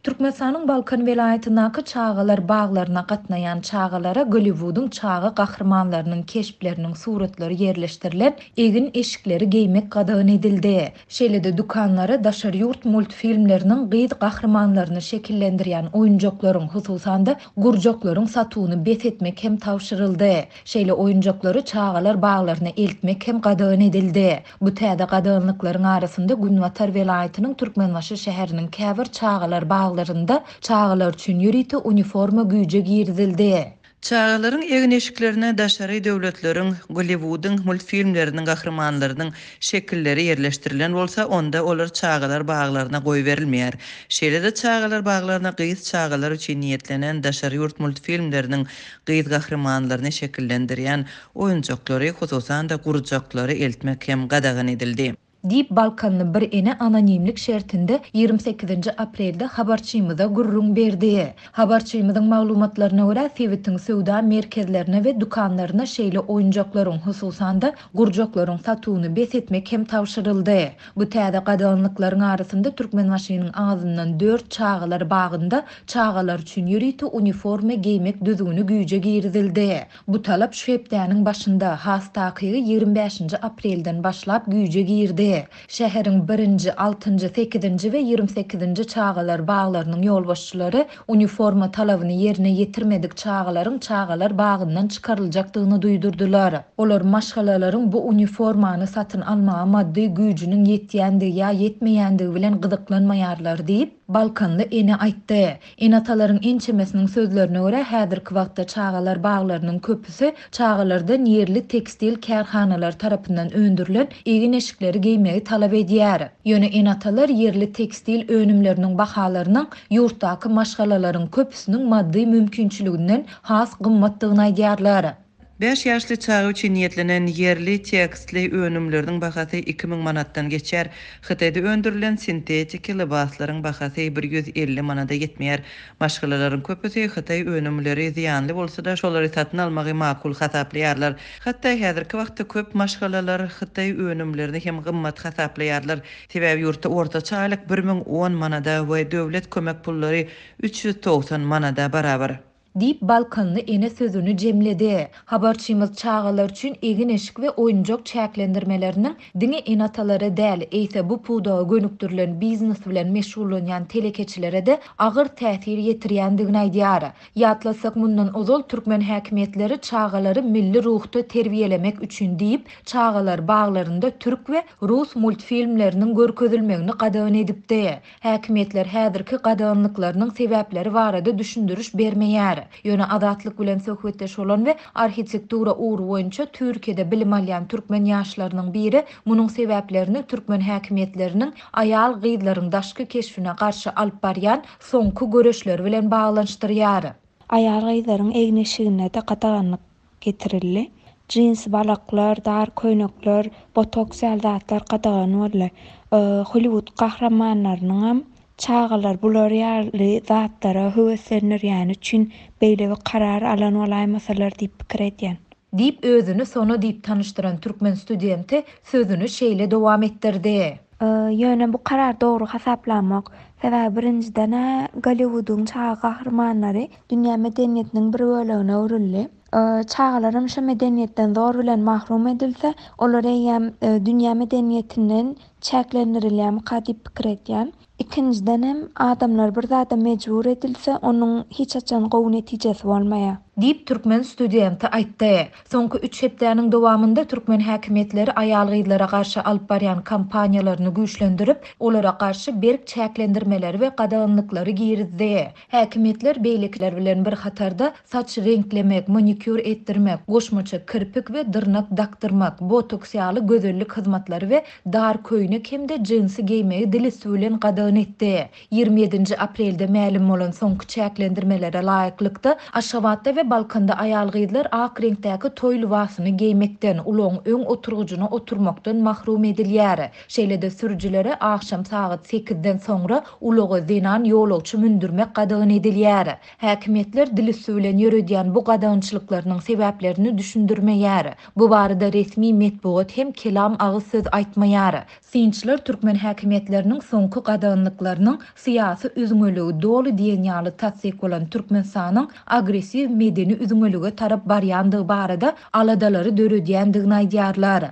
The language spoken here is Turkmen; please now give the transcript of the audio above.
Türkmenistanyň Balkan welaýatynaky çağalar baglaryna gatnaýan çağalara Gollywood'un çağa gahrmanlarynyň keşpleriniň suratları ýerleşdirilen egin eşikleri geýmek gadagan edildi. Şeýle-de dukanlara daşary ýurt multfilmleriniň gyýdy gahrmanlaryny şekillendirýän oýunjoklaryň hususanda gurjoklaryň satywyny bethetmek hem tawşyryldy. Şeýle oýunjoklary çağalar baglaryna eltmek hem gadagan edildi. Bu täze gadaganlyklaryň arasynda Günwatar welaýatynyň Türkmenbaşy şäheriniň käbir çağalar baglarynda çağalar üçin ýüriti uniforma güýje girdildi. Çağaların egin eşiklerine daşary döwletleriň Gollywood'un multfilmleriniň gahrmanlarynyň şekilleri ýerleşdirilen bolsa, onda olar çağalar baglaryna goý berilmeýär. Şeýle-de çağalar baglaryna gyýyt çağalar üçin niýetlenen daşary ýurt multfilmleriniň gyýyt gahrmanlaryny şekillendirýän oýunjoklary, hususan da gurjoklary eltmek hem gadagan edildi. Dip Balkanlı bir ene anonimlik şertinde 28 aprelde habarçymyza gurrun berdi. Habarçymyzyň maglumatlaryna görä Sewitiň söwda merkezlerine we dukanlaryna şeýle oýunjoklaryň hususanda gurjoklaryň satywyny bethetmek hem tawşyryldy. Bu täze gadaganlyklaryň arasynda Türkmenbaşynyň ağzyndan 4 çağalar bagynda çağalar üçin ýüriti uniforma geýmek düzgünü güýje girdildi. Bu talap şu hepdäniň başynda hastakygy 25 aprelden başlap güýje girdi. Şäheriň 1-nji, 6-njy, 8-nji we 28-nji çağalar baglarynyň ýolbaşçylary uniforma talabyny ýerine ýetirmedik çağalaryň çağalar bagyndan çykaryljakdygyny duýdurdylar. Olar maşgalalaryň bu uniformany satyn almaga maddi güýjüniň ýetýändigi ýa ýetmeýändigi bilen gyzyklanmaýarlar diýip Balkanly ene aýtdy. Enatalaryň ençemesiniň sözlerine görä häzirki wagtda çağalar baglarynyň köpüsi çağalardan ýerli tekstil kärhanalar tarapyndan öndürilen egin eşikleri geýmegi talap edýär. Ýöne enatalar ýerli tekstil önümleriniň bahalarynyň ýurtdaky maşgalalaryň köpüsiniň maddi mümkinçiliginden has gymmatdygyny aýdýarlar. 5 ýaşly çağı üçin niýetlenen ýerli tekstli önümleriniň bahasy 2000 manatdan geçer. Hytaýda öndürilen sintetik libaslaryň bahasy 150 manata ýetmeýär. Maşgalalaryň köpüsi Hytaý önümleri ziýanly bolsa da şolary satyn almagy makul hasaplaýarlar. Hatda häzirki wagtda köp maşgalalar Hytaý önümlerini hem gymmat hasaplaýarlar. Sebäbi ýurtda ortaça aýlyk 1010 manada we döwlet kömek pullary 390 manada barabar. Dip Balkanlı ene sözünü jemledi. Habarçymyz çağalar üçin egin eşik we oýunjok çäklendirmeleriniň diňe enatalary däl, eýse bu puda gönükdirilen biznes bilen meşgullanýan telekeçilere de agyr täsir ýetirýändigini aýdýar. Ýatlasak mundan ozal türkmen häkimetleri çağalary milli ruhda terbiýelemek üçin diýip çağalar baglarynda türk we rus multfilmleriniň görkezilmegini gadagan edipdi. Häkimetler häzirki gadaganlyklarynyň sebäpleri barada düşündürüş bermeýär. Ýöne adatlyk bilen söhbetdeş bolan we arhitektura uğru boýunça Türkiýede bilim alýan türkmen ýaşlarynyň biri munyň sebäplerini türkmen häkimetleriniň aýal gyýdlaryň daşky keşfine garşy alyp barýan soňky göreşleri bilen baglanşdyrýar. Aýal gyýdlaryň egin eşigine de gadaganlyk getirildi. Jeans balaklar, dar köýnekler, botoks ýaldatlar gadagan boldy. Hollywood gahramanlarynyň hem çağalar bular ýaly zatlara höweslenýän üçin beýle bir karar alan olaýmasalar diýip pikir edýän. Dip özünü sonu diýip tanıştıran türkmen studenti sözünü şeýle dowam etdirdi. Ýöne bu karar dogry hasaplanmak. Sebäbi birinjiden Gollywood'un çağa gahrmanlary dünýä medeniýetiniň bir bölegine öwrildi. Çağalarym şu medeniýetden zor bilen mahrum edilse, olar eýem dünýä medeniýetinden çäklendirilýän diýip pikir edýän. İkinciden hem adamlar bir zada mecbur edilse, onun hiç açan gowy netijesi bolmaýar. Dip türkmen studenti aýtdy. Soňky 3 hepdäniň dowamında türkmen häkimetleri aýal gyýdlara garşy alyp barýan kampaniýalaryny güýçlendirip, olara garşy berk çäklendirmeleri we gadaganlyklary girdi. Häkimetler beýlikler bilen bir hatarda saç renklemek, manikür etdirmek, goşmaça kirpik we dyrnak daktyrmak, botoks ýaly gözellik hyzmatlary we dar köýnek hemde jinsy geýmegi dili süýlen gadagan etdi. 27 aprelde ma'lum bolan soňky çäklendirmelere laýyklykda Aşgabatda we Balkanda aýal gyýdlar ak reňktäki toý libasyny giýmekden, uloň öň oturgujyna oturmakdan mahrum edilýär. Şeýle-de sürüjilere akşam saat 8-den soňra ulogy zenan ýolagçy mündürmek gadagan edilýär. Häkimetler dili süýlen ýöredýän bu gadagançylyklarynyň sebäplerini düşündirmeýär. Bu barada resmi metbuat hem kelam agyz söz aýtmaýar. Synçylar türkmen häkimetleriniň soňky gadanlyklarynyň syýasy üzüňeligi dolu diýen ýaly tatsyk bolan Türkmenistanyň agressiw medeni üzüňelige tarap barýandygy barada aladalary döredýändigini aýdýarlar.